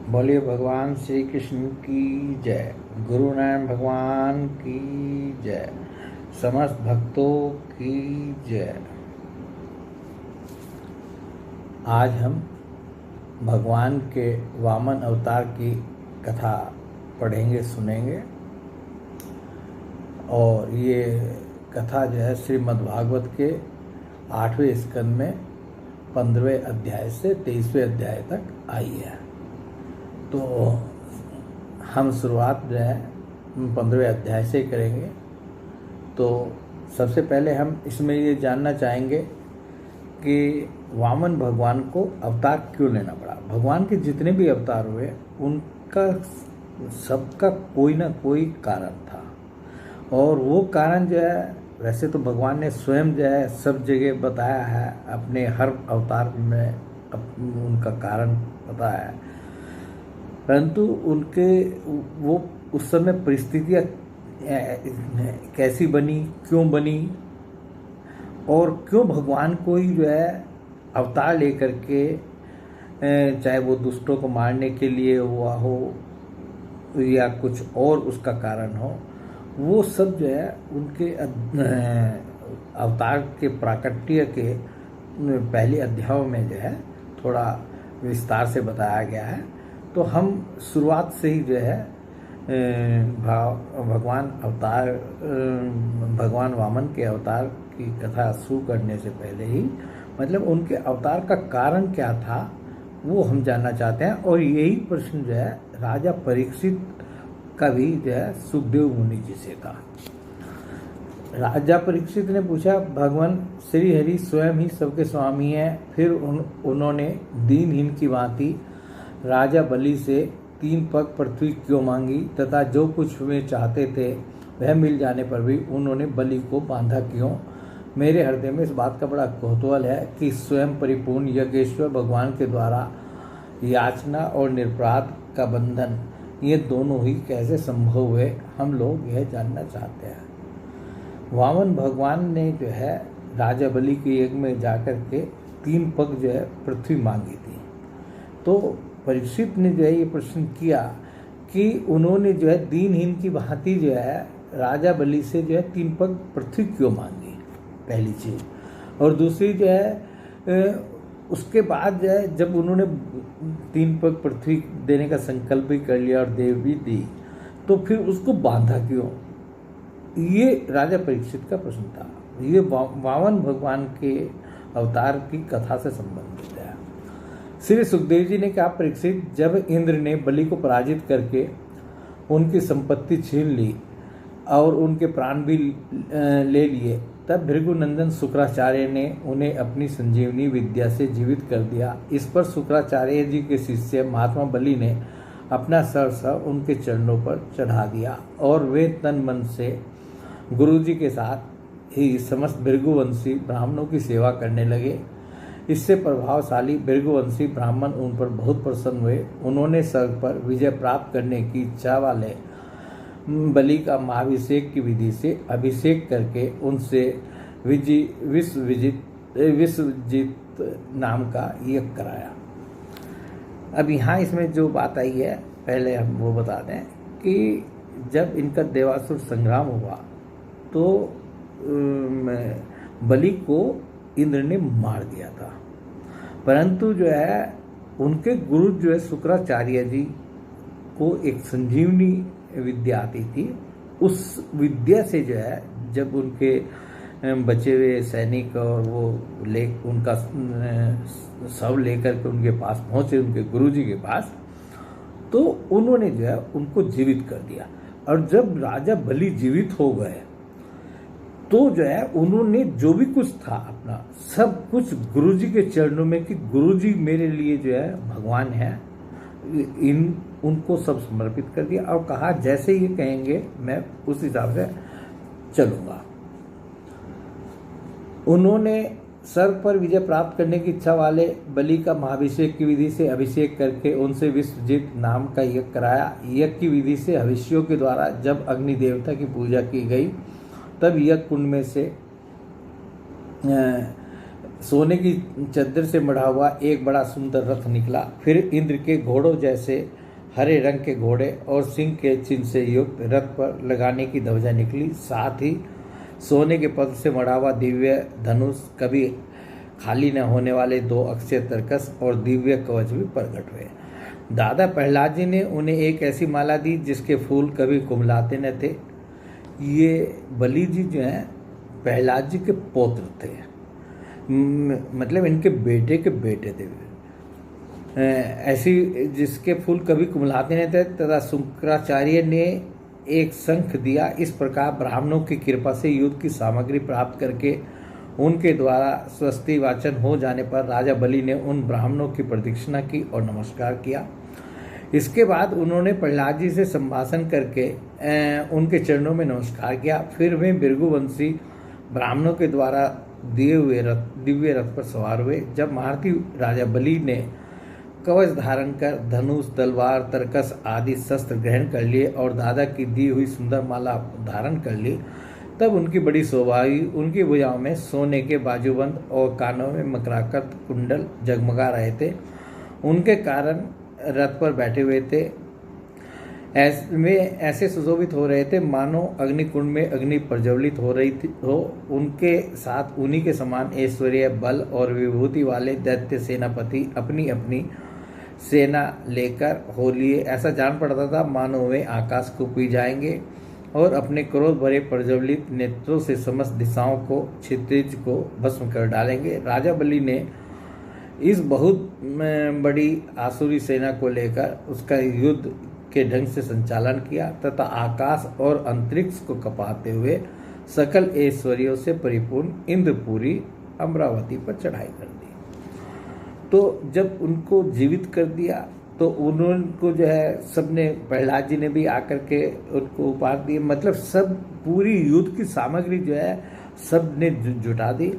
बोलिए भगवान श्री कृष्ण की जय। गुरु नारायण भगवान की जय। समस्त भक्तों की जय। आज हम भगवान के वामन अवतार की कथा पढ़ेंगे, सुनेंगे। और ये कथा जो है श्रीमद्भागवत के 8वें स्कंद में 15वें अध्याय से 23वें अध्याय तक आई है। तो हम शुरुआत जो है 15वें अध्याय से करेंगे। तो सबसे पहले हम इसमें ये जानना चाहेंगे कि वामन भगवान को अवतार क्यों लेना पड़ा। भगवान के जितने भी अवतार हुए उनका सबका कोई ना कोई कारण था, और वो कारण जो है वैसे तो भगवान ने स्वयं जो है सब जगह बताया है, अपने हर अवतार में उनका कारण बताया है। परंतु उनके वो उस समय परिस्थितियाँ कैसी बनी, क्यों बनी, और क्यों भगवान को ही जो है अवतार लेकर के, चाहे वो दुष्टों को मारने के लिए हुआ हो या कुछ और उसका कारण हो, वो सब जो है उनके अवतार के प्राकट्य के पहले अध्यायों में जो है थोड़ा विस्तार से बताया गया है। तो हम शुरुआत से ही जो है भगवान वामन के अवतार की कथा शुरू करने से पहले ही, मतलब उनके अवतार का कारण क्या था वो हम जानना चाहते हैं। और यही प्रश्न जो है राजा परीक्षित का भी जो है सुखदेव मुनि जी से था। राजा परीक्षित ने पूछा, भगवान श्री हरि स्वयं ही सबके स्वामी हैं, फिर उन्होंने दीनहीन की भांति राजा बलि से 3 पग पृथ्वी क्यों मांगी, तथा जो कुछ वे चाहते थे वह मिल जाने पर भी उन्होंने बलि को बांधा क्यों। मेरे हृदय में इस बात का बड़ा कौतूहल है कि स्वयं परिपूर्ण यज्ञेश्वर भगवान के द्वारा याचना और निरपराध का बंधन, ये दोनों ही कैसे संभव हुए, हम लोग यह जानना चाहते हैं। वामन भगवान ने जो है राजा बलि के यज्ञ में जाकर के 3 पग जो है पृथ्वी मांगी थी। तो परीक्षित ने जो है ये प्रश्न किया कि उन्होंने जो है दीनहीन की भांति जो है राजा बलि से जो है 3 पग पृथ्वी क्यों मांगी, पहली चीज। और दूसरी जो है उसके बाद जो है जब उन्होंने 3 पग पृथ्वी देने का संकल्प भी कर लिया और दे भी दी, तो फिर उसको बांधा क्यों। ये राजा परीक्षित का प्रश्न था। ये वामन भगवान के अवतार की कथा से संबंधित है। श्री सुखदेव जी ने कहा, परीक्षित, जब इंद्र ने बलि को पराजित करके उनकी संपत्ति छीन ली और उनके प्राण भी ले लिए, तब भृगुनंदन शुक्राचार्य ने उन्हें अपनी संजीवनी विद्या से जीवित कर दिया। इस पर शुक्राचार्य जी के शिष्य महात्मा बलि ने अपना सर्वस्व उनके चरणों पर चढ़ा दिया, और वे तन मन से गुरु जी के साथ ही समस्त भृगुवंशी ब्राह्मणों की सेवा करने लगे। इससे प्रभावशाली भृगुवंशी ब्राह्मण उन पर बहुत प्रसन्न हुए। उन्होंने स्वर्ग पर विजय प्राप्त करने की इच्छा वाले बलि का महाभिषेक की विधि से अभिषेक करके उनसे विश्वजित नाम का यज्ञ कराया। अब यहाँ इसमें जो बात आई है पहले हम वो बता दें कि जब इनका देवासुर संग्राम हुआ तो बलि को इंद्र ने मार दिया था, परंतु जो है उनके गुरु जो है शुक्राचार्य जी को एक संजीवनी विद्या आती थी। उस विद्या से जो है जब उनके बचे हुए सैनिक और वो उनका शव लेकर के उनके पास पहुंचे, उनके गुरु जी के पास, तो उन्होंने जो है उनको जीवित कर दिया। और जब राजा बलि जीवित हो गए तो जो है उन्होंने जो भी कुछ था अपना सब कुछ गुरुजी के चरणों में, कि गुरुजी मेरे लिए जो है भगवान है, उनको सब समर्पित कर दिया और कहा जैसे ये कहेंगे मैं उस हिसाब से चलूंगा। उन्होंने स्वर्ग पर विजय प्राप्त करने की इच्छा वाले बलि का महाभिषेक की विधि से अभिषेक करके उनसे विश्वजित नाम का यज्ञ कराया। यज्ञ की विधि से हविष्यों के द्वारा जब अग्नि देवता की पूजा की गई, तब यज्ञ कुंड में से सोने की चद्दर से मढ़ा हुआ एक बड़ा सुंदर रथ निकला। फिर इंद्र के घोड़ों जैसे हरे रंग के घोड़े और सिंह के चिन्ह से युक्त रथ पर लगाने की ध्वजा निकली। साथ ही सोने के पद से मढ़ा हुआ दिव्य धनुष, कभी खाली न होने वाले 2 अक्षय तरकस और दिव्य कवच भी प्रकट हुए। दादा प्रहलाद जी ने उन्हें एक ऐसी माला दी जिसके फूल कभी कुमलाते न थे। ये बलि जी जो हैं प्रहलाद जी के पौत्र थे, मतलब इनके बेटे के बेटे थे। ऐसी जिसके फूल कभी कुमलाते नहीं थे। तथा शुक्राचार्य ने एक शंख दिया। इस प्रकार ब्राह्मणों की कृपा से युद्ध की सामग्री प्राप्त करके उनके द्वारा स्वस्ति वाचन हो जाने पर राजा बलि ने उन ब्राह्मणों की प्रदक्षिणा की और नमस्कार किया। इसके बाद उन्होंने प्रहलाद जी से संभाषण करके उनके चरणों में नमस्कार किया। फिर वे भृगुवंशी ब्राह्मणों के द्वारा दिव्य रथ पर सवार हुए। जब महारथी राजा बलि ने कवच धारण कर धनुष, तलवार, तरकस आदि शस्त्र ग्रहण कर लिए और दादा की दी हुई सुंदर माला धारण कर ली, तब उनकी बड़ी शोभा हुई। उनकी भुजाओं में सोने के बाजूबंद और कानों में मकराकृत कुंडल जगमगा रहे थे। उनके कारण रथ पर बैठे हुए थे वे ऐसे सुशोभित हो रहे थे मानो अग्निकुंड में अग्नि प्रज्वलित हो रही थी हो। उनके साथ उन्हीं के समान ऐश्वर्य, बल और विभूति वाले दैत्य सेनापति अपनी अपनी सेना लेकर हो लिए। ऐसा जान पड़ता था मानो वे आकाश को पी जाएंगे और अपने क्रोध भरे प्रज्वलित नेत्रों से समस्त दिशाओं को, क्षितिज को भस्म कर डालेंगे। राजा बलि ने इस बहुत बड़ी आसुरी सेना को लेकर उसका युद्ध के ढंग से संचालन किया तथा आकाश और अंतरिक्ष को कपाते हुए सकल ऐश्वर्यों से परिपूर्ण इंद्रपुरी अमरावती पर चढ़ाई कर दी। तो जब उनको जीवित कर दिया तो उनको जो है सबने, प्रहलाद जी ने भी आकर के उनको उपहार दिए। मतलब सब पूरी युद्ध की सामग्री जो है सब ने जुटा दी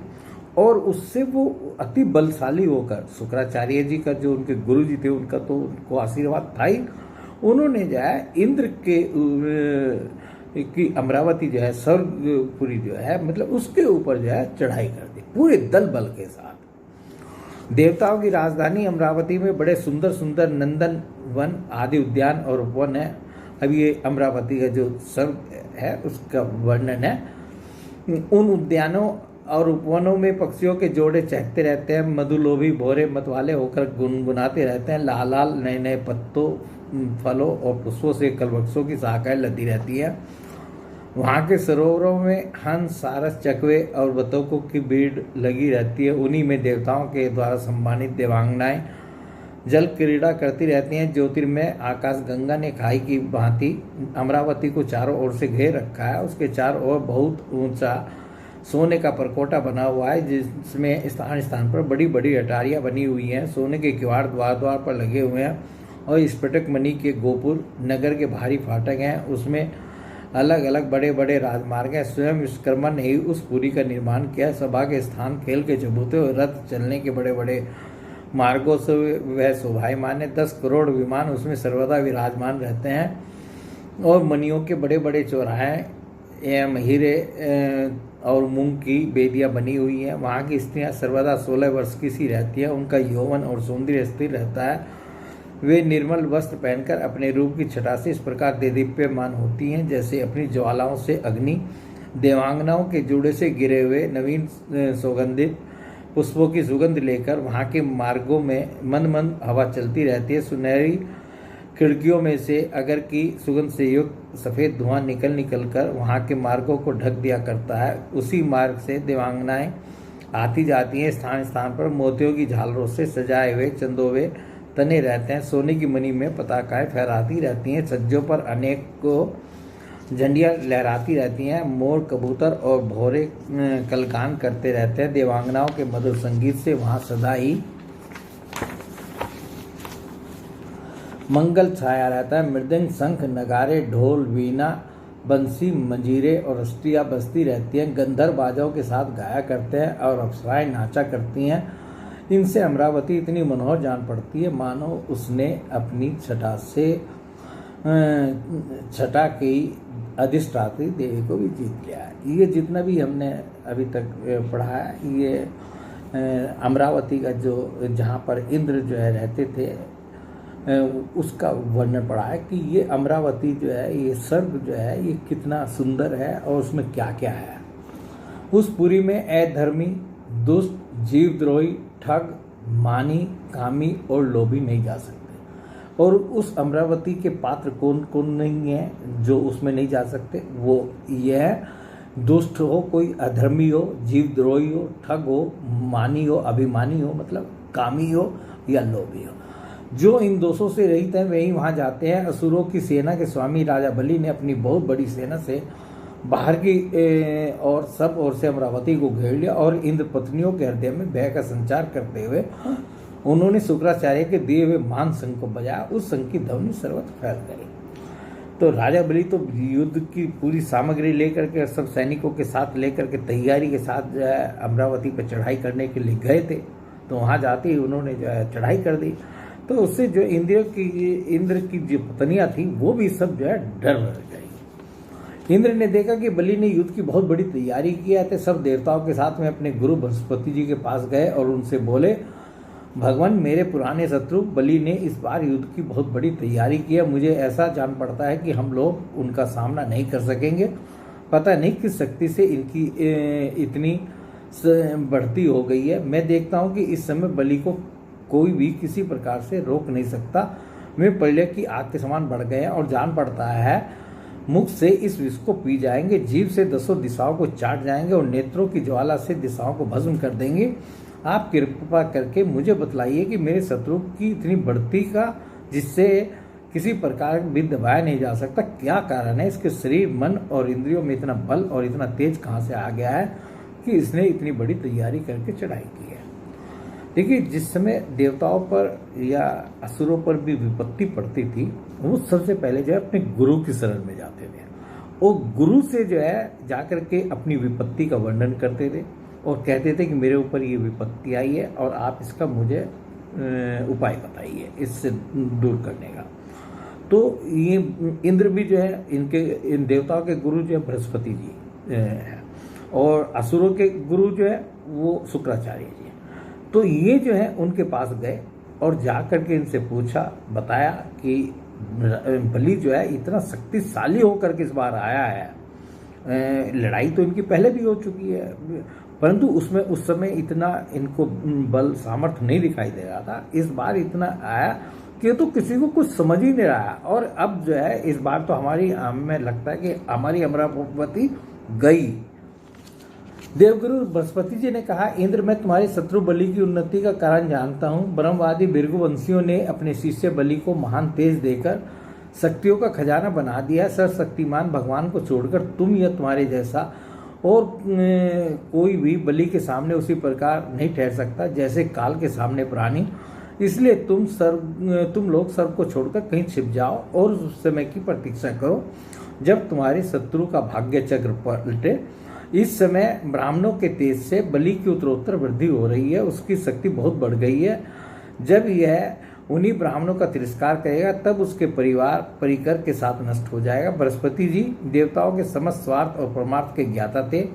और उससे वो अति बलशाली होकर, शुक्राचार्य जी का जो उनके गुरु जी थे उनका तो उनको आशीर्वाद था ही, उन्होंने जो है इंद्र के की अमरावती जो है स्वर्गपुरी जो है मतलब उसके ऊपर जो है चढ़ाई कर दी पूरे दल बल के साथ। देवताओं की राजधानी अमरावती में बड़े सुंदर सुंदर नंदन वन आदि उद्यान और उपवन है। अब ये अमरावती का जो स्वर्ग है उसका वर्णन है। उन उद्यानों और उपवनों में पक्षियों के जोड़े चहकते रहते हैं, मधुलोभी भोरे मतवाले होकर गुनगुनाते रहते हैं। लाल लाल नए नए पत्तों, फलों और पुष्पों से कलवृक्षों की शाखाएं लदी रहती हैं। वहाँ के सरोवरों में हंस, सारस, चकवे और बतखों की भीड़ लगी रहती है। उन्हीं में देवताओं के द्वारा सम्मानित देवांगनाएं जल क्रीड़ा करती रहती हैं। ज्योतिर्मय आकाश गंगा ने खाई की भांति अमरावती को चारों ओर से घेर रखा है। उसके चारों ओर बहुत ऊंचा सोने का परकोटा बना हुआ है जिसमें स्थान स्थान पर बड़ी बड़ी अटारियाँ बनी हुई हैं। सोने के किवाड़ द्वार द्वार पर लगे हुए हैं और स्फटिक मणि के गोपुर नगर के भारी फाटक हैं। उसमें अलग अलग बड़े बड़े राजमार्ग हैं। स्वयं विश्वकर्मा ने ही उस पुरी का निर्माण किया। सभा के स्थान, खेल के चबूते और रथ चलने के बड़े बड़े मार्गों से वह शोभायमान है। 10 करोड़ विमान उसमें सर्वदा विराजमान रहते हैं और मणियों के बड़े बड़े चौराहे एवं हीरे और मूंग की बेदियाँ बनी हुई हैं। वहाँ की स्त्रियाँ सर्वदा 16 वर्ष की सी रहती हैं। उनका यौवन और सौंदर्य स्थिर रहता है। वे निर्मल वस्त्र पहनकर अपने रूप की छटा से इस प्रकार देदीप्यमान होती हैं जैसे अपनी ज्वालाओं से अग्नि। देवांगनाओं के जूड़े से गिरे हुए नवीन सुगंधित पुष्पों की सुगंध लेकर वहाँ के मार्गों में मंद मंद हवा चलती रहती है। सुनहरी खिड़कियों में से अगर की सुगंध से युक्त सफ़ेद धुआं निकल कर वहाँ के मार्गों को ढक दिया करता है। उसी मार्ग से देवांगनाएं आती जाती हैं। स्थान स्थान पर मोतियों की झालरों से सजाए हुए चंदोवे तने रहते हैं। सोने की मणि में पताकाएं फहराती रहती हैं। छज्जों पर अनेकों झंडियाँ लहराती रहती हैं। मोर, कबूतर और भौरे कलगान करते रहते हैं। देवांगनाओं के मधुर संगीत से वहाँ सदा ही मंगल छाया रहता है। मृदंग, शंख, नगारे, ढोल, वीणा, बंसी, मंजीरे और अष्टियाँ बजती रहती हैं। गंधर्व बाजाओं के साथ गाया करते हैं और अप्सराएं नाचा करती हैं। इनसे अमरावती इतनी मनोहर जान पड़ती है मानो उसने अपनी छटा की अधिष्ठात्री देवी को भी जीत लिया है। ये जितना भी हमने अभी तक पढ़ा है ये अमरावती का जो जहाँ पर इंद्र जो है रहते थे उसका वर्णन पड़ा है कि ये अमरावती जो है, ये स्वर्ग जो है, ये कितना सुंदर है और उसमें क्या क्या है। उस पुरी में अधर्मी, दुष्ट, जीवद्रोही, ठग, मानी, कामी और लोभी नहीं जा सकते। और उस अमरावती के पात्र कौन कौन नहीं है जो उसमें नहीं जा सकते? वो ये है, दुष्ट हो, कोई अधर्मी हो, जीवद्रोही हो, ठग हो, मानी हो, अभिमानी हो, मतलब कामी हो या लोभी हो। जो इन दोषों से रहित हैं वही वहां जाते हैं। असुरों की सेना के स्वामी राजा बलि ने अपनी बहुत बड़ी सेना से बाहर की और सब ओर से अमरावती को घेर लिया और इंद्र पत्नियों के हृदय में भय का संचार करते हुए उन्होंने शुक्राचार्य के दिए हुए महान शंख को बजाया। उस शंख की ध्वनि सर्वत्र फैल गई। तो राजा बलि तो युद्ध की पूरी सामग्री लेकर के, सब सैनिकों के साथ लेकर के, तैयारी के साथ जो है अमरावती पर चढ़ाई करने के लिए गए थे। तो वहाँ जाते ही उन्होंने जो है चढ़ाई कर दी। तो उससे जो इंद्र की जो पत्नियां थी वो भी सब जो है डर गई। इंद्र ने देखा कि बलि ने युद्ध की बहुत बड़ी तैयारी किया है। सब देवताओं के साथ में अपने गुरु बृहस्पति जी के पास गए और उनसे बोले, भगवान, मेरे पुराने शत्रु बलि ने इस बार युद्ध की बहुत बड़ी तैयारी की है। मुझे ऐसा जान पड़ता है कि हम लोग उनका सामना नहीं कर सकेंगे। पता नहीं किस शक्ति से इनकी इतनी बढ़ती हो गई है। मैं देखता हूँ कि इस समय बलि को कोई भी किसी प्रकार से रोक नहीं सकता। वे प्रलय की आग के समान बढ़ गए हैं और जान पड़ता है मुख से इस विष को पी जाएंगे, जीभ से 10 दिशाओं को चाट जाएंगे और नेत्रों की ज्वाला से दिशाओं को भस्म कर देंगे। आप कृपा करके मुझे बतलाइए कि मेरे शत्रु की इतनी बढ़ती का, जिससे किसी प्रकार भी दबाया नहीं जा सकता, क्या कारण है? इसके शरीर, मन और इंद्रियों में इतना बल और इतना तेज कहाँ से आ गया है कि इसने इतनी बड़ी तैयारी करके चढ़ाई की है? देखिए, जिस समय देवताओं पर या असुरों पर भी विपत्ति पड़ती थी, वो सबसे पहले जो है अपने गुरु की शरण में जाते थे और गुरु से जो है जाकर के अपनी विपत्ति का वर्णन करते थे और कहते थे कि मेरे ऊपर ये विपत्ति आई है और आप इसका मुझे उपाय बताइए इससे दूर करने का। तो ये इंद्र भी जो है, इन देवताओं के गुरु जो है बृहस्पति जी है और असुरों के गुरु जो है वो शुक्राचार्य जी। तो ये जो है उनके पास गए और जाकर के इनसे पूछा, बताया कि बलि जो है इतना शक्तिशाली होकर के इस बार आया है। लड़ाई तो इनकी पहले भी हो चुकी है, परंतु उसमें उस समय इतना इनको बल सामर्थ्य नहीं दिखाई दे रहा था। इस बार इतना आया कि तो किसी को कुछ समझ ही नहीं रहा है। और अब जो है इस बार तो हमें लगता है कि हमारी अमरावती गई। देवगुरु बृहस्पति जी ने कहा, इंद्र, मैं तुम्हारे शत्रु बलि की उन्नति का कारण जानता हूँ। ब्रह्मवादी भृगुवंशियों ने अपने शिष्य बलि को महान तेज देकर शक्तियों का खजाना बना दिया। सर्वशक्तिमान भगवान को छोड़कर तुम या तुम्हारे जैसा और कोई भी बलि के सामने उसी प्रकार नहीं ठहर सकता जैसे काल के सामने प्राणी। इसलिए तुम लोग सर्व को छोड़कर कहीं छिप जाओ और उस समय की प्रतीक्षा करो जब तुम्हारे शत्रु का भाग्य चक्र पलटे। इस समय ब्राह्मणों के तेज से बलि की उत्तरोत्तर वृद्धि हो रही है, उसकी शक्ति बहुत बढ़ गई है। जब यह उन्हीं ब्राह्मणों का तिरस्कार करेगा तब उसके परिवार परिकर के साथ नष्ट हो जाएगा। बृहस्पति जी देवताओं के समस्त स्वार्थ और परमार्थ के ज्ञाता थे।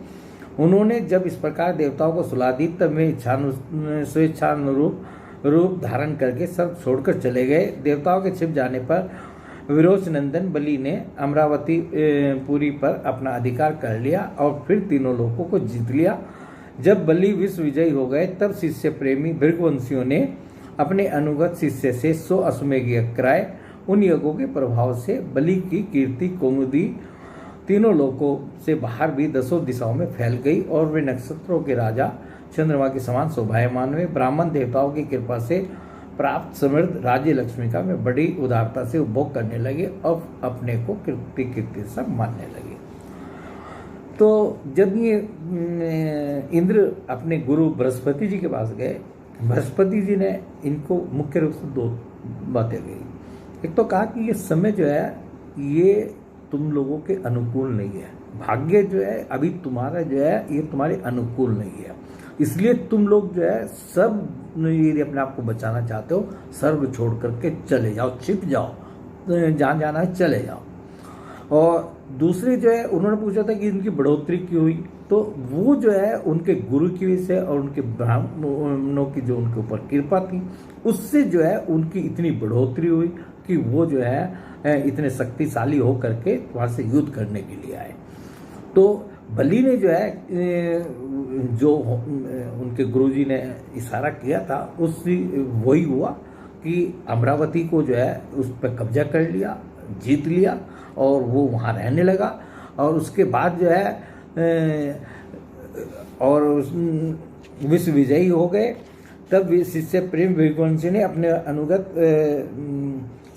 उन्होंने जब इस प्रकार देवताओं को सुला दी तब वे स्वेच्छानुरूप रूप धारण करके सब छोड़कर चले गए। देवताओं के छिप जाने पर विरोच नंदन बलि ने अमरावती पुरी पर अपना अधिकार कर लिया और फिर तीनों लोगों को जीत लिया। जब बलि विश्व विजयी हो गए तब शिष्य प्रेमी भृगुवंशियों ने अपने अनुगत शिष्य से 100 अश्वमेघ यज्ञ कराए। उन यज्ञों के प्रभाव से बलि की कीर्ति कौमुदी तीनों लोकों से बाहर भी 10 दिशाओं में फैल गई और वे नक्षत्रों के राजा चंद्रमा के समान शोभायमान हुए। ब्राह्मण देवताओं की कृपा से प्राप्त समृद्ध राज्य लक्ष्मी का में बड़ी उदारता से उपभोग करने लगे और अपने को कीर्ति सब मानने लगे। तो जब ये इंद्र अपने गुरु बृहस्पति जी के पास गए, बृहस्पति जी ने इनको मुख्य रूप से 2 बातें कही। एक तो कहा कि ये समय जो है ये तुम लोगों के अनुकूल नहीं है, भाग्य जो है अभी तुम्हारा जो है ये तुम्हारे अनुकूल नहीं है, इसलिए तुम लोग जो है सब यदि अपने आप को बचाना चाहते हो स्वर्ग छोड़ करके चले जाओ, छिप जाओ, जहाँ जाना है चले जाओ। और दूसरी जो है उन्होंने पूछा था कि इनकी बढ़ोतरी क्यों हुई, तो वो जो है उनके गुरु की वजह से और उनके ब्राह्मणों की जो उनके ऊपर कृपा थी उससे जो है उनकी इतनी बढ़ोतरी हुई कि वो जो है इतने शक्तिशाली हो करके वहाँ से युद्ध करने के लिए आए। तो बलि ने जो है जो उनके गुरुजी ने इशारा किया था उससे वही हुआ कि अमरावती को जो है उस पर कब्जा कर लिया, जीत लिया और वो वहाँ रहने लगा। और उसके बाद जो है और विश्व विजयी हो गए। तब शिष्य प्रेम विरकुवंशी ने अपने अनुगत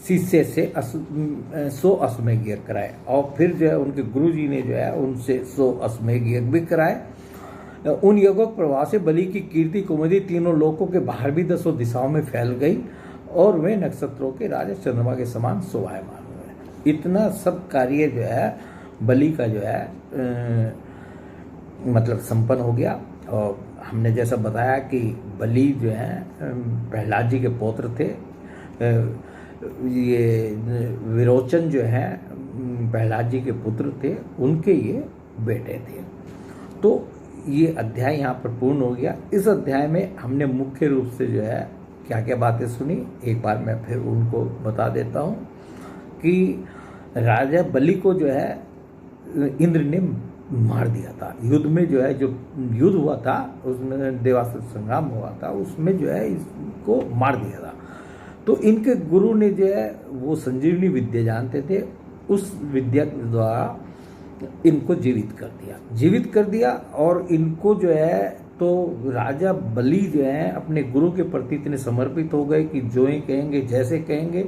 शिष्य से 100 अश्वमेध यज्ञ कराए और फिर जो है उनके गुरुजी ने जो है उनसे 100 अश्वमेध यज्ञ भी कराए। उन यज्ञों के प्रभाव से बलि की कीर्ति कुमुदी तीनों लोकों के बाहर भी 10 दिशाओं में फैल गई और वे नक्षत्रों के राजा चंद्रमा के समान शोभायमान हुए। इतना सब कार्य जो है बलि का जो है मतलब संपन्न हो गया। और हमने जैसा बताया कि बलि जो है प्रहलाद जी के पौत्र थे। ये विरोचन जो है प्रहलाद जी के पुत्र थे, उनके ये बेटे थे। तो ये अध्याय यहाँ पर पूर्ण हो गया। इस अध्याय में हमने मुख्य रूप से जो है क्या क्या बातें सुनी, एक बार मैं फिर उनको बता देता हूँ कि राजा बलि को जो है इंद्र ने मार दिया था। युद्ध में जो है जो युद्ध हुआ था उसमें देवासुर संग्राम हुआ था, उसमें जो है इसको मार दिया था। तो इनके गुरु ने जो है वो संजीवनी विद्या जानते थे, उस विद्या के द्वारा इनको जीवित कर दिया। और इनको जो है तो राजा बलि जो है अपने गुरु के प्रति इतने समर्पित हो गए कि जो ही कहेंगे जैसे कहेंगे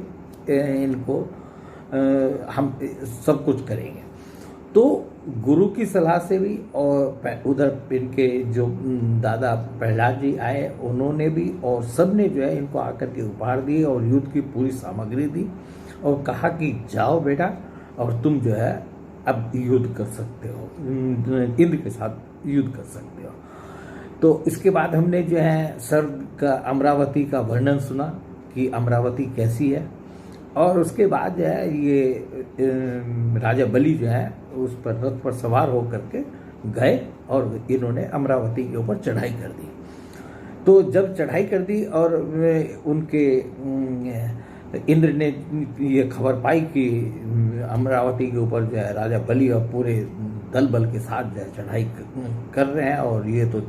इनको हम सब कुछ करेंगे। तो गुरु की सलाह से भी और उधर इनके जो दादा प्रहलाद जी आए उन्होंने भी और सब ने जो है इनको आकर के उपहार दिए और युद्ध की पूरी सामग्री दी और कहा कि जाओ बेटा और तुम जो है अब युद्ध कर सकते हो, इंद्र के साथ युद्ध कर सकते हो। तो इसके बाद हमने जो है स्वर्ग का अमरावती का वर्णन सुना कि अमरावती कैसी है। और उसके बाद जो है ये राजा बलि जो है उस पर रथ पर सवार होकर के गए और इन्होंने अमरावती के ऊपर चढ़ाई कर दी। तो जब चढ़ाई कर दी और उनके इंद्र ने ये खबर पाई कि अमरावती के ऊपर जो है राजा बलि और पूरे दल बल के साथ जो है चढ़ाई कर रहे हैं और ये तो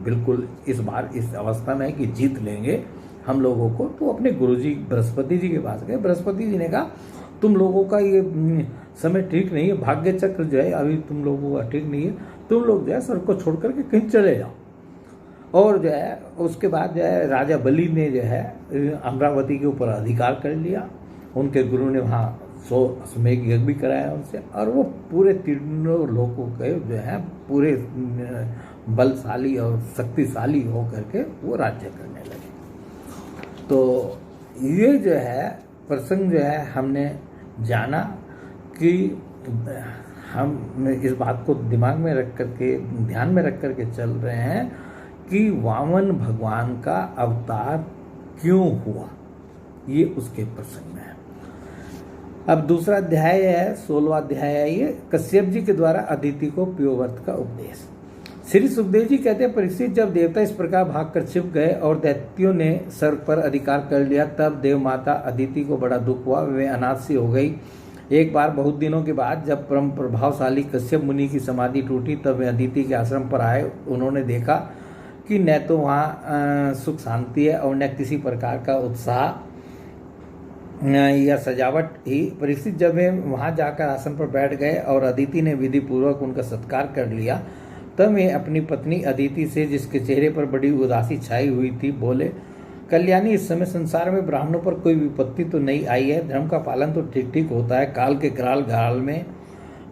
बिल्कुल इस बार इस अवस्था में है कि जीत लेंगे हम लोगों को, तो अपने गुरुजी बृहस्पति जी के पास गए। बृहस्पति जी ने कहा तुम लोगों का ये समय ठीक नहीं है, भाग्य चक्र जो है अभी तुम लोगों का ठीक नहीं है, तुम लोग जो है स्वर्ग को छोड़ करके कहीं चले जाओ। और जो है उसके बाद जो है राजा बलि ने जो है अमरावती के ऊपर अधिकार कर लिया। उनके गुरु ने वहाँ 100 अश्वमेध यज्ञ भी कराया उनसे और वो पूरे तीनों लोगों के जो है पूरे बलशाली और शक्तिशाली हो करके वो राज्य करने लगे। तो ये जो है प्रसंग जो है हमने जाना कि हम इस बात को दिमाग में रख करके ध्यान में रख करके चल रहे हैं कि वामन भगवान का अवतार क्यों हुआ, ये उसके प्रसंग में है। अब दूसरा अध्याय है 16वां अध्याय है ये कश्यप जी के द्वारा अदिति को प्योवर्त का उपदेश। श्री सुखदेव जी कहते हैं परीक्षित जब देवता इस प्रकार भागकर छिप गए और दैत्यों ने स्वर्ग पर अधिकार कर लिया तब देव माता अदिति को बड़ा दुख हुआ, वे अनाथ सी हो गई। एक बार बहुत दिनों के बाद जब परम प्रभावशाली कश्यप मुनि की समाधि टूटी तब वे अदिति के आश्रम पर आए। उन्होंने देखा कि न तो वहाँ सुख शांति है और न किसी प्रकार का उत्साह या सजावट ही। परीक्षित जब वे वहाँ जाकर आसन पर बैठ गए और अदिति ने विधि पूर्वक उनका सत्कार कर लिया तब वे अपनी पत्नी अदिति से, जिसके चेहरे पर बड़ी उदासी छाई हुई थी, बोले, कल्याणी, इस समय संसार में ब्राह्मणों पर कोई विपत्ति तो नहीं आई है, धर्म का पालन तो ठीक ठीक होता है, काल के कराल घाल में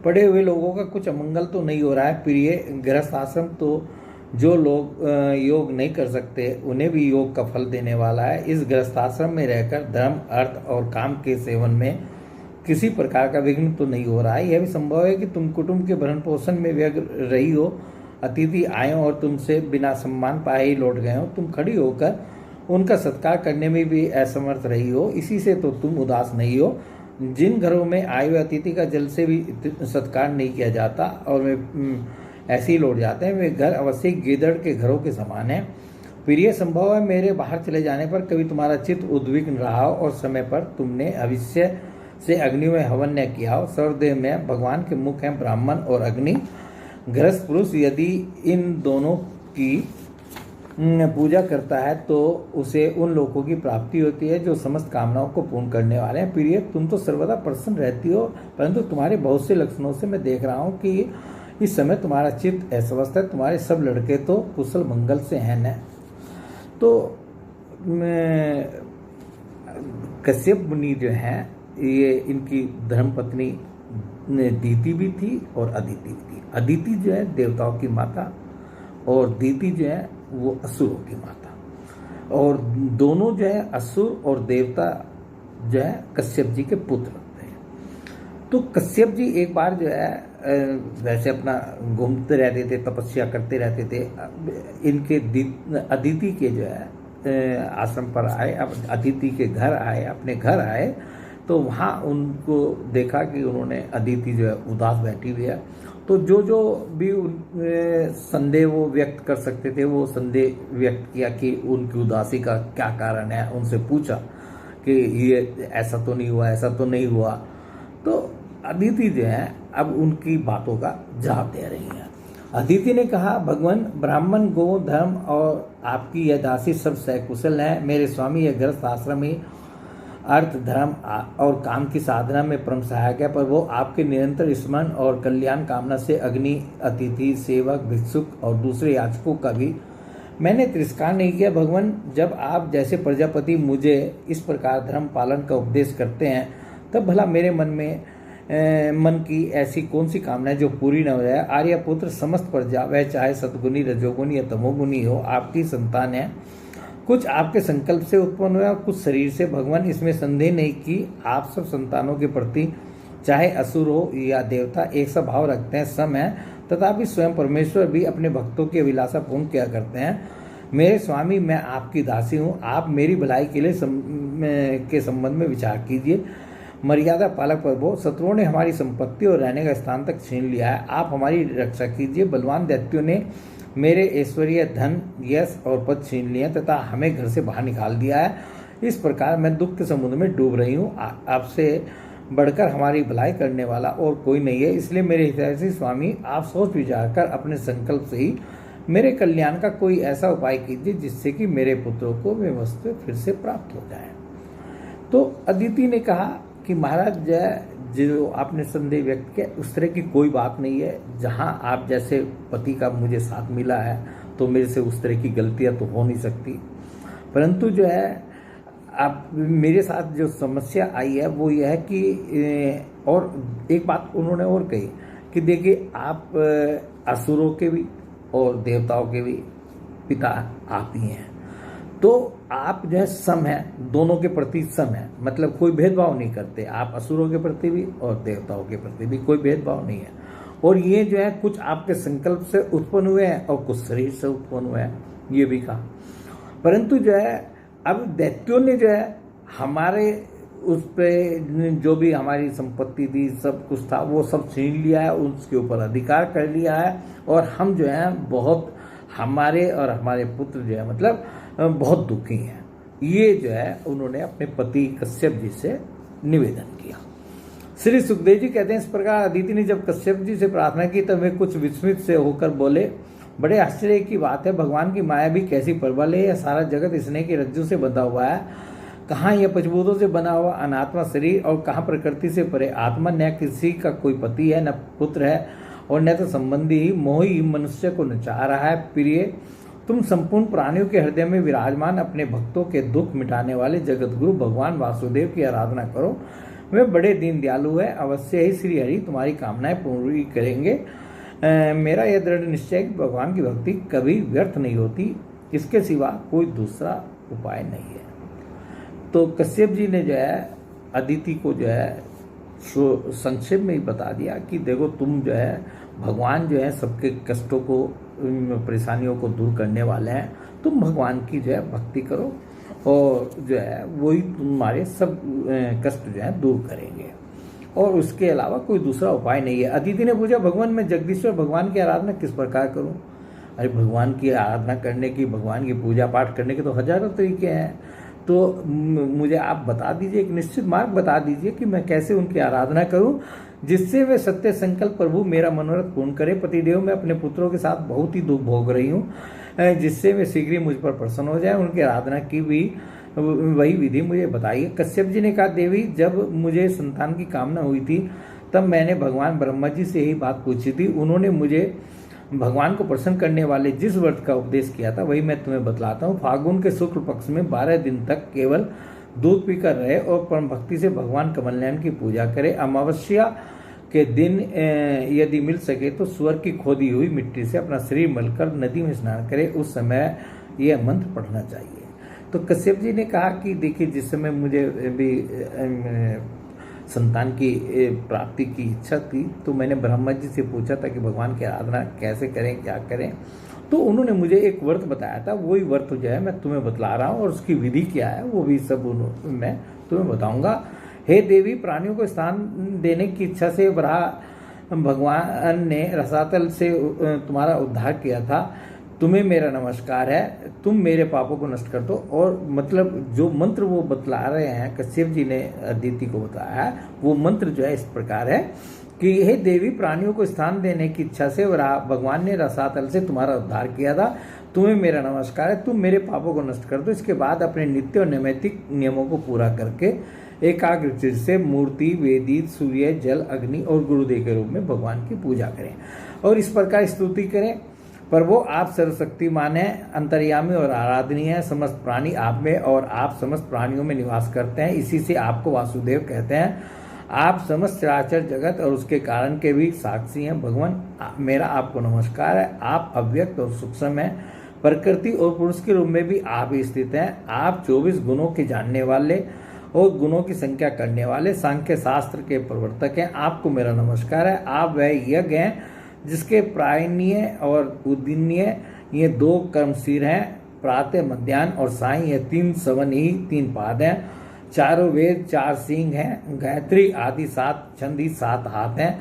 पड़े हुए लोगों का कुछ अमंगल तो नहीं हो रहा है। प्रिय, गृहस्थ आश्रम तो जो लोग योग नहीं कर सकते उन्हें भी योग का फल देने वाला है। इस गृहस्थाश्रम में रहकर धर्म, अर्थ और काम के सेवन में किसी प्रकार का विघ्न तो नहीं हो रहा है। यह भी संभव है कि तुम कुटुंब के भरण पोषण में व्यग्र रही हो, अतिथि आए और तुमसे बिना सम्मान पाए ही लौट गए हो, तुम खड़ी होकर उनका सत्कार करने में भी असमर्थ रही हो, इसी से तो तुम उदास नहीं हो। जिन घरों में आए हुए अतिथि का जल से भी सत्कार नहीं किया जाता और वे ऐसे ही लौट जाते हैं, वे घर अवश्य गिदड़ के घरों के समान हैं। प्रिय, संभव है मेरे बाहर चले जाने पर कभी तुम्हारा चित्त उद्विग्न रहा हो और समय पर तुमने भविष्य से अग्नि में हवन न किया हो। सर्वदेव में भगवान के मुख हैं ब्राह्मण और अग्नि। गृहस्थ पुरुष यदि इन दोनों की पूजा करता है तो उसे उन लोगों की प्राप्ति होती है जो समस्त कामनाओं को पूर्ण करने वाले हैं। प्रिय, तुम तो सर्वदा प्रसन्न रहती हो, परंतु तुम्हारे बहुत से लक्षणों से मैं देख रहा हूँ कि इस समय तुम्हारा चित्त अस्वस्थ है। तुम्हारे सब लड़के तो कुशल मंगल से हैं न। तो कश्यप मुनि जो हैं, ये इनकी धर्मपत्नी दीति भी थी और अदिति भी थी। अदिति जो है देवताओं की माता और दीति जो है वो असुरों की माता, और दोनों जो है असुर और देवता जो है कश्यप जी के पुत्र होते हैं। तो कश्यप जी एक बार जो है वैसे अपना घूमते रहते थे, तपस्या करते रहते थे। इनके अदिति के जो है आश्रम पर आए, अब अदिति के घर आए, अपने घर आए तो वहाँ उनको देखा कि उन्होंने अदिति जो है उदास बैठी हुई है। तो जो जो भी संदेह वो व्यक्त कर सकते थे वो संदेह व्यक्त किया कि उनकी उदासी का क्या कारण है। उनसे पूछा कि ये ऐसा तो नहीं हुआ, ऐसा तो नहीं हुआ। तो अदिति जो है अब उनकी बातों का जवाब दे रही है। अदिति ने कहा, भगवान, ब्राह्मण, गो, धर्म और आपकी यह दासी सब सकुशल है। मेरे स्वामी यह गृहस्थ आश्रम ही अर्थ, धर्म और काम की साधना में परम सहायक है, पर वो आपके निरंतर स्मरण और कल्याण कामना से अग्नि, अतिथि, सेवक, भिक्षुक और दूसरे याचकों का भी मैंने तिरस्कार नहीं किया। भगवान, जब आप जैसे प्रजापति मुझे इस प्रकार धर्म पालन का उपदेश करते हैं तब भला मेरे मन की ऐसी कौन सी कामना है जो पूरी न हो जाए। आर्यपुत्र, समस्त प्रजा, वह चाहे सतगुणी, रजोगुणी या तमोगुणी हो, आपकी संतान है। कुछ आपके संकल्प से उत्पन्न हुआ, कुछ शरीर से। भगवान, इसमें संदेह नहीं कि आप सब संतानों के प्रति चाहे असुर हो या देवता एक सा भाव रखते हैं, सम है। तथापि स्वयं परमेश्वर भी अपने भक्तों की अभिलाषा पूर्ण किया करते हैं। मेरे स्वामी, मैं आपकी दासी हूँ, आप मेरी भलाई के लिए के संबंध में विचार कीजिए। मर्यादा पालक प्रभु, शत्रुओं ने हमारी संपत्ति और रहने का स्थान तक छीन लिया है, आप हमारी रक्षा कीजिए। बलवान दैत्यों ने मेरे ऐश्वर्य, धन, यश और पद छीन लिए तथा हमें घर से बाहर निकाल दिया है। इस प्रकार मैं दुख के समुद्र में डूब रही हूँ। आपसे बढ़कर हमारी भलाई करने वाला और कोई नहीं है, इसलिए मेरे हितैषी स्वामी, आप सोच विचार कर अपने संकल्प से ही मेरे कल्याण का कोई ऐसा उपाय कीजिए जिससे कि मेरे पुत्रों को वे वस्तु फिर से प्राप्त हो जाए। तो अदिति ने कहा कि महाराज, जो आपने संदेह व्यक्त किया उस तरह की कोई बात नहीं है। जहाँ आप जैसे पति का मुझे साथ मिला है तो मेरे से उस तरह की गलतियाँ तो हो नहीं सकती, परंतु जो है आप मेरे साथ जो समस्या आई है वो यह है कि, और एक बात उन्होंने और कही कि देखिए, आप असुरों के भी और देवताओं के भी पिता आप ही हैं, तो आप जो है सम है, दोनों के प्रति सम है, मतलब कोई भेदभाव नहीं करते। आप असुरों के प्रति भी और देवताओं के प्रति भी कोई भेदभाव नहीं है। और ये जो है कुछ आपके संकल्प से उत्पन्न हुए हैं और कुछ शरीर से उत्पन्न हुए हैं, ये भी कहा। परंतु जो है अब दैत्यों ने जो है हमारे उस पे जो भी हमारी संपत्ति थी, सब कुछ था, वो सब छीन लिया है, उसके ऊपर अधिकार कर लिया है, और हम जो है बहुत, हमारे और हमारे पुत्र जो है मतलब बहुत दुखी हैं। ये जो है उन्होंने अपने पति कश्यप जी से निवेदन किया। श्री सुखदेव जी कहते हैं, इस प्रकार अदिति ने जब कश्यप जी से प्रार्थना की तब वे कुछ विस्मित से होकर बोले, बड़े आश्चर्य की बात है, भगवान की माया भी कैसी प्रबल है। यह सारा जगत स्नेह की रज्जु से बंधा हुआ है। कहाँ यह पंचभूतों से बना हुआ अनात्मा शरीर और कहाँ प्रकृति से परे आत्मा। न किसी का कोई पति है, न पुत्र है, और न तो संबंधी ही मोही मनुष्य को नचा रहा है। प्रिय, तुम संपूर्ण प्राणियों के हृदय में विराजमान अपने भक्तों के दुख मिटाने वाले जगत गुरु भगवान वासुदेव की आराधना करो। वे बड़े दीन दयालु है, अवश्य ही श्री हरि तुम्हारी कामनाएं पूरी करेंगे। मेरा यह दृढ़ निश्चय कि भगवान की भक्ति कभी व्यर्थ नहीं होती, इसके सिवा कोई दूसरा उपाय नहीं है। तो कश्यप जी ने जो है अदिति को जो है संक्षेप में ही बता दिया कि देखो, तुम जो है भगवान जो है सबके कष्टों को, परेशानियों को दूर करने वाले हैं, तुम भगवान की जो है भक्ति करो और जो है वही तुम्हारे सब कष्ट जो है दूर करेंगे, और उसके अलावा कोई दूसरा उपाय नहीं है। अदिति ने पूछा, भगवान मैं जगदीश्वर भगवान की आराधना किस प्रकार करूं? अरे भगवान की आराधना करने की, भगवान की पूजा पाठ करने के तो हजारों तरीके हैं, तो मुझे आप बता दीजिए, एक निश्चित मार्ग बता दीजिए कि मैं कैसे उनकी आराधना करूं जिससे वे सत्य संकल्प प्रभु मेरा मनोरथ पूर्ण करे। पतिदेव मैं अपने पुत्रों के साथ बहुत ही दुख भोग रही हूँ, जिससे वे शीघ्र ही मुझ पर प्रसन्न हो जाए। उनकी आराधना की भी वही विधि मुझे बताइए। कश्यप जी ने कहा, देवी जब मुझे संतान की कामना हुई थी तब मैंने भगवान ब्रह्मा जी से यही बात पूछी थी। उन्होंने मुझे भगवान को प्रसन्न करने वाले जिस व्रत का उपदेश किया था वही मैं तुम्हें बतलाता हूँ। फागुन के शुक्ल पक्ष में 12 दिन तक केवल दूध पीकर रहे और परम भक्ति से भगवान कमलनयन की पूजा करे। अमावस्या के दिन यदि मिल सके तो स्वर्ग की खोदी हुई मिट्टी से अपना शरीर मलकर नदी में स्नान करे। उस समय यह मंत्र पढ़ना चाहिए। तो कश्यप जी ने कहा कि देखिए, जिस समय मुझे भी संतान की प्राप्ति की इच्छा थी तो मैंने ब्रह्मा जी से पूछा था कि भगवान की आराधना कैसे करें, क्या करें। तो उन्होंने मुझे एक व्रत बताया था, वही व्रत जो है मैं तुम्हें बतला रहा हूँ, और उसकी विधि क्या है वो भी सब मैं तुम्हें बताऊंगा। हे देवी, प्राणियों को स्थान देने की इच्छा से वराह भगवान ने रसातल से तुम्हारा उद्धार किया था। तुम्हें मेरा नमस्कार है, तुम मेरे पापों को नष्ट कर दो। और मतलब जो मंत्र वो बतला रहे हैं, कश्यप जी ने अदिति को बताया है, वो मंत्र जो है इस प्रकार है कि हे देवी, प्राणियों को स्थान देने की इच्छा से भगवान ने रसातल से तुम्हारा उद्धार किया था। तुम्हें मेरा नमस्कार है, तुम मेरे पापों को नष्ट कर दो। इसके बाद अपने नित्य और नैमित्तिक नियमों को पूरा करके एकाग्र चित्त से मूर्ति, वेदी, सूर्य, जल, अग्नि और गुरुदेव के रूप में भगवान की पूजा करें और इस प्रकार स्तुति करें। प्रभु आप सर्वशक्तिमान हैं, अंतर्यामी और आराधनीय हैं। समस्त प्राणी आप में और आप समस्त प्राणियों में निवास करते हैं, इसी से आपको वासुदेव कहते हैं। आप समस्त चराचर जगत और उसके कारण के भी साक्षी हैं। भगवान मेरा आपको नमस्कार है। आप अव्यक्त और सूक्ष्म हैं, प्रकृति और पुरुष के रूप में भी आप ही स्थित हैं। आप 24 गुणों के जानने वाले और गुणों की संख्या करने वाले सांख्य शास्त्र के प्रवर्तक हैं। आपको मेरा नमस्कार है। आप वह यज्ञ हैं जिसके प्रायणीय और उदिनीय ये 2 कर्मशीर हैं। प्रातः, मध्याह्न और सायं ये 3 सवन ही 3 पाद हैं। चारों वेद 4 सिंह हैं। गायत्री आदि 7 छंद ही 7 हाथ हैं।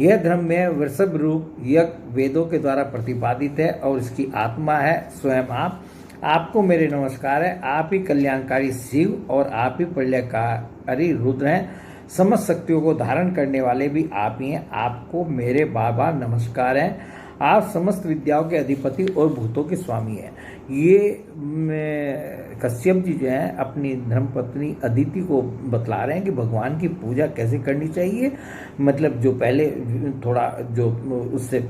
यह धर्म में वृषभ रूप यज्ञ वेदों के द्वारा प्रतिपादित है और इसकी आत्मा है स्वयं आप। आपको मेरे नमस्कार है। आप ही कल्याणकारी शिव और आप ही प्रलयकारी रुद्र हैं। समस्त शक्तियों को धारण करने वाले भी आप ही हैं। आपको मेरे बाबा नमस्कार हैं। आप समस्त विद्याओं के अधिपति और भूतों के स्वामी हैं। ये कश्यप जी जो हैं अपनी धर्मपत्नी अदिति को बतला रहे हैं कि भगवान की पूजा कैसे करनी चाहिए। मतलब जो पहले थोड़ा जो उससे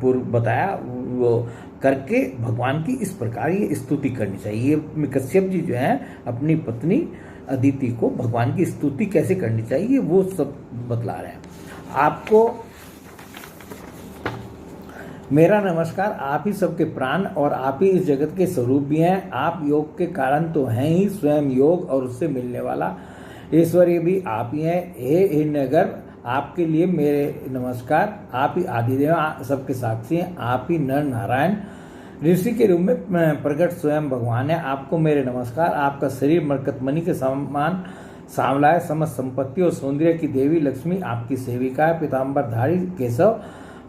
पूर्व बताया वो करके भगवान की इस प्रकार ये स्तुति करनी चाहिए। कश्यप जी जो हैं अपनी पत्नी अदिति को भगवान की स्तुति कैसे करनी चाहिए वो सब बतला रहे हैं। आपको मेरा नमस्कार। आप ही सबके प्राण और आप ही इस जगत के स्वरूप भी हैं। आप योग के कारण तो हैं ही, स्वयं योग और उससे मिलने वाला ऐश्वर्य भी आप ही हैं। हे हिरण्यगर्भ, आपके लिए मेरे नमस्कार। आप ही आदिदेव सबके साक्षी हैं। आप ही नर नारायण ऋषि के रूप में प्रकट स्वयं भगवान है। आपको मेरे नमस्कार। आपका शरीर मरकतमणि के समान सांवला है। समस्त संपत्ति और सौंदर्य की देवी लक्ष्मी आपकी सेविका है। पीताम्बरधारी केशव,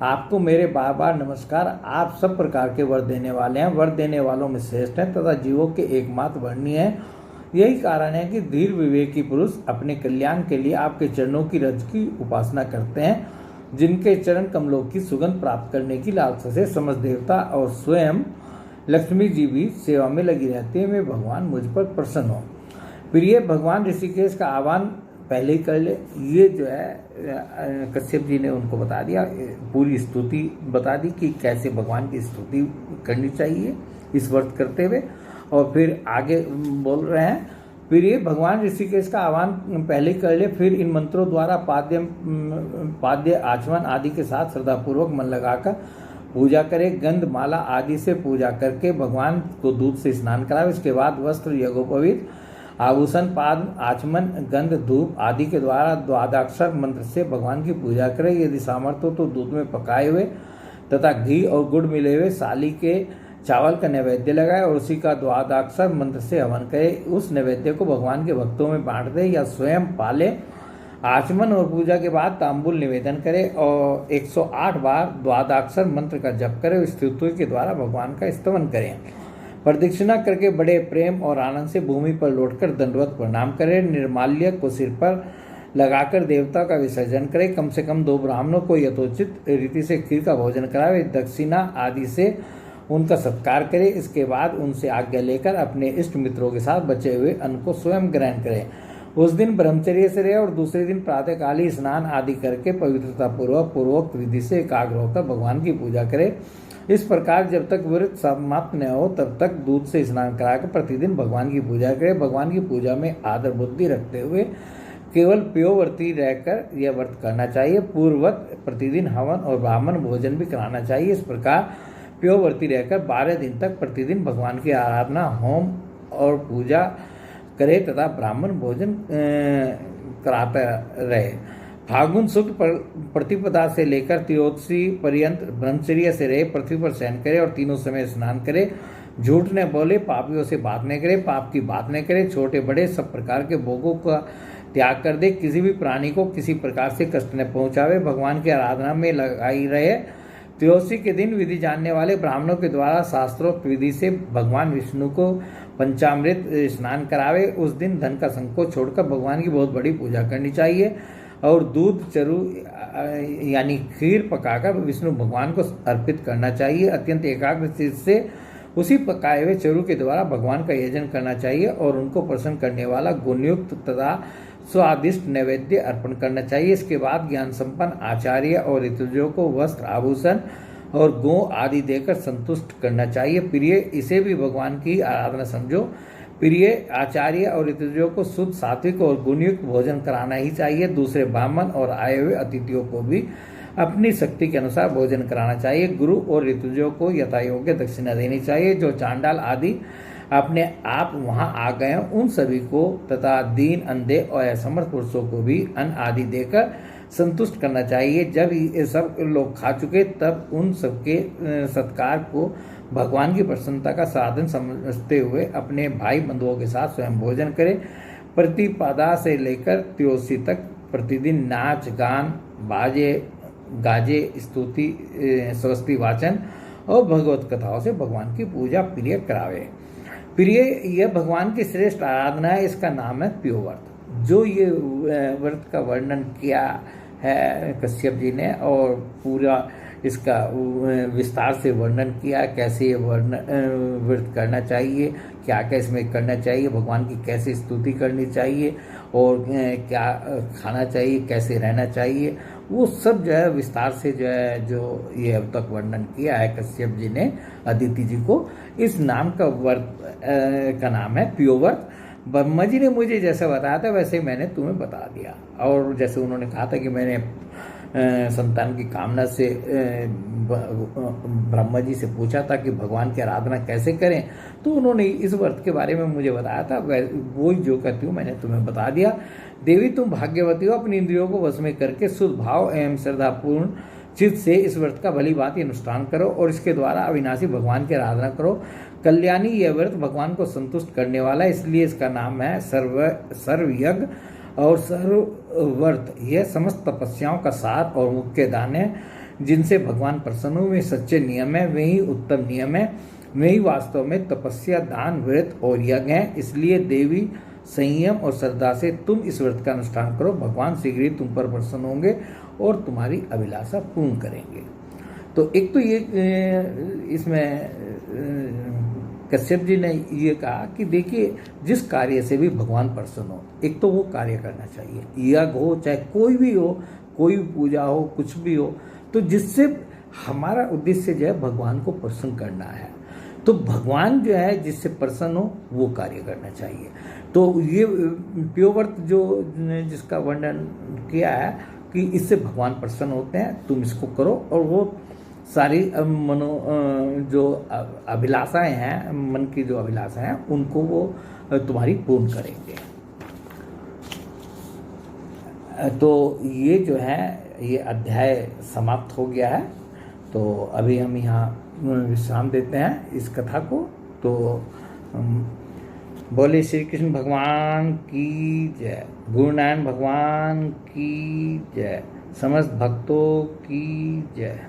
आपको मेरे बार बार नमस्कार। आप सब प्रकार के वर देने वाले हैं, वर देने वालों में श्रेष्ठ हैं तथा जीवों के एकमात्र वर्णीय हैं। यही कारण है कि धीर विवेकी पुरुष अपने कल्याण के लिए आपके चरणों की रज की उपासना करते हैं। जिनके चरण कमलों की सुगंध प्राप्त करने की लालसा से समस्त देवता और स्वयं लक्ष्मी जी भी सेवा में लगी रहती है। वे भगवान मुझ पर प्रसन्न हो। प्रिय भगवान ऋषिकेश का आह्वान पहले ही कर ले। ये जो है कश्यप जी ने उनको बता दिया, पूरी स्तुति बता दी कि कैसे भगवान की स्तुति करनी चाहिए इस व्रत करते हुए। और फिर आगे बोल रहे हैं, फिर ये भगवान ऋषिकेश का आह्वान पहले कर ले, फिर इन मंत्रों द्वारा पाद्य आचमन आदि के साथ श्रद्धापूर्वक मन लगाकर पूजा करे। गंध माला आदि से पूजा करके भगवान को दूध से स्नान करावे। इसके बाद वस्त्र, यज्ञोपवीत, आभूषण, पाद, आचमन, गंध, धूप आदि के द्वारा द्वादशाक्षर मंत्र से भगवान की पूजा करे। यदि सामर्थ्य हो तो दूध में पकाए हुए तथा घी और गुड़ मिले हुए साली के चावल का नैवेद्य लगाए और उसी का द्वादशाक्षर मंत्र से हवन करे। उस नैवेद्य को भगवान के भक्तों में बांट दे या स्वयं पाले। आचमन और पूजा के बाद तांबुल निवेदन करे और 108 बार द्वादशाक्षर मंत्र का जप करे। स्तुति के द्वारा भगवान का स्तवन करें। प्रदक्षिणा करके बड़े प्रेम और आनंद से भूमि पर लौटकर दंडवत प्रणाम करें। निर्माल्य को सिर पर लगाकर देवता का विसर्जन करे। कम से कम 2 ब्राह्मणों को यथोचित रीति से खीर का भोजन करावे। दक्षिणा आदि से उनका सत्कार करे। इसके बाद उनसे आज्ञा लेकर अपने इष्ट मित्रों के साथ बचे हुए अन्न को स्वयं ग्रहण करें। उस दिन ब्रह्मचर्य से रहे और दूसरे दिन प्रातःकाली स्नान आदि करके पवित्रता पूर्वक विधि से एकाग्र होकर भगवान की पूजा करे। इस प्रकार जब तक व्रत समाप्त न हो तब तक दूध से स्नान कराकर प्रतिदिन भगवान की पूजा करे। भगवान की पूजा में आदर बुद्धि रखते हुए केवल प्योवर्ती रहकर यह व्रत करना चाहिए। पूर्ववत प्रतिदिन हवन और ब्राह्मण भोजन भी कराना चाहिए। इस प्रकार प्योवर्ती रहकर 12 दिन तक प्रतिदिन भगवान की आराधना, होम और पूजा करे तथा ब्राह्मण भोजन कराता रहे। फागुन शुक्ल प्रतिपदा से लेकर त्रयोदशी पर्यंत ब्रह्मचर्य से रहे, पृथ्वी पर शयन करे और तीनों समय स्नान करे। झूठ न बोले, पापियों से बात न करे, पाप की बात न करे, छोटे बड़े सब प्रकार के भोगों का त्याग कर दे, किसी भी प्राणी को किसी प्रकार से कष्ट न पहुंचावे, भगवान की आराधना में लगाई रहे। त्रयोदशी के दिन विधि जानने वाले ब्राह्मणों के द्वारा शास्त्रोक्त विधि से भगवान विष्णु को पंचामृत स्नान करावे। उस दिन धन का संकोच छोड़कर भगवान की बहुत बड़ी पूजा करनी चाहिए और दूध चरु यानी खीर पकाकर विष्णु भगवान को अर्पित करना चाहिए। अत्यंत एकाग्र चित्त से उसी पकाए हुए चरु के द्वारा भगवान का यजन करना चाहिए और उनको प्रसन्न करने वाला गुणयुक्त तथा स्वादिष्ट नैवेद्य अर्पण करना चाहिए। इसके बाद ज्ञान संपन्न आचार्य और ऋतुजों को वस्त्र, आभूषण और गो आदि देकर संतुष्ट करना चाहिए। प्रिय, इसे भी भगवान की आराधना समझो। प्रिय आचार्य और ऋतुजों को शुद्ध, सात्विक और गुणयुक्त भोजन कराना ही चाहिए। दूसरे ब्राह्मण और आए हुए अतिथियों को भी अपनी शक्ति के अनुसार भोजन कराना चाहिए। गुरु और ऋतुजों को यथायोग्य दक्षिणा देनी चाहिए। जो चांडाल आदि अपने आप वहां आ गए उन सभी को तथा दीन, अंधे और असमर्थ पुरुषों को भी अन्न आदि देकर संतुष्ट करना चाहिए। जब ये सब लोग खा चुके तब उन सबके सत्कार को भगवान की प्रसन्नता का साधन समझते हुए अपने भाई बंधुओं के साथ स्वयं भोजन करें। प्रतिपदा से लेकर त्रयोदशी तक प्रतिदिन नाच, गान, बाजे, गाजे, स्तुति, स्वस्ति वाचन और भगवत कथाओं से भगवान की पूजा प्रिय करावे। प्रिय, यह भगवान की श्रेष्ठ आराधना है। इसका नाम है प्योव्रत। जो ये व्रत का वर्णन किया है कश्यप जी ने और पूरा इसका विस्तार से वर्णन किया, कैसे ये व्रत करना चाहिए, क्या क्या इसमें करना चाहिए, भगवान की कैसे स्तुति करनी चाहिए और क्या खाना चाहिए, कैसे रहना चाहिए, वो सब जो है विस्तार से जो ये अब तक वर्णन किया है कश्यप जी ने अदिति जी को। इस नाम का व्रत का नाम है प्योव्रत। ब्रह्मा जी ने मुझे जैसा बताया था वैसे ही मैंने तुम्हें बता दिया। और जैसे उन्होंने कहा था कि मैंने संतान की कामना से ब्रह्मा जी से पूछा था कि भगवान की आराधना कैसे करें, तो उन्होंने इस व्रत के बारे में मुझे बताया था। वो जो कहती हूँ मैंने तुम्हें बता दिया। देवी, तुम भाग्यवती हो। अपनी इंद्रियों को वश में करके शुद्ध भाव एवं श्रद्धापूर्ण चित्त से इस व्रत का भली भांति अनुष्ठान करो और इसके द्वारा अविनाशी भगवान की आराधना करो। कल्याणी यह व्रत भगवान को संतुष्ट करने वाला है, इसलिए इसका नाम है सर्वयज्ञ और सर्वव्रत। यह समस्त तपस्याओं का सार और मुख्य दान है जिनसे भगवान प्रसन्न हुए। सच्चे नियम है, वे ही उत्तम नियम है, वे ही वास्तव में तपस्या, दान, व्रत और यज्ञ है। इसलिए देवी, संयम और श्रद्धा से तुम इस व्रत का अनुष्ठान करो। भगवान शीघ्र ही तुम पर प्रसन्न होंगे और तुम्हारी अभिलाषा पूर्ण करेंगे। तो एक तो ये इसमें कश्यप जी ने ये कहा कि देखिए, जिस कार्य से भी भगवान प्रसन्न हो, एक तो वो कार्य करना चाहिए। यज्ञ हो चाहे कोई भी हो, कोई भी पूजा हो, कुछ भी हो, तो जिससे हमारा उद्देश्य जो है भगवान को प्रसन्न करना है, तो भगवान जो है जिससे प्रसन्न हो वो कार्य करना चाहिए। तो ये प्योव्रत जो जिसका वर्णन किया है कि इससे भगवान प्रसन्न होते हैं, तुम इसको करो और वो सारी जो अभिलाषाएं हैं, मन की जो अभिलाषाएं हैं, उनको वो तुम्हारी पूर्ण करेंगे। तो ये जो है ये अध्याय समाप्त हो गया है। तो अभी हम यहाँ विश्राम देते हैं इस कथा को। तो बोले श्री कृष्ण भगवान की जय, गुरु नारायण भगवान की जय, समस्त भक्तों की जय।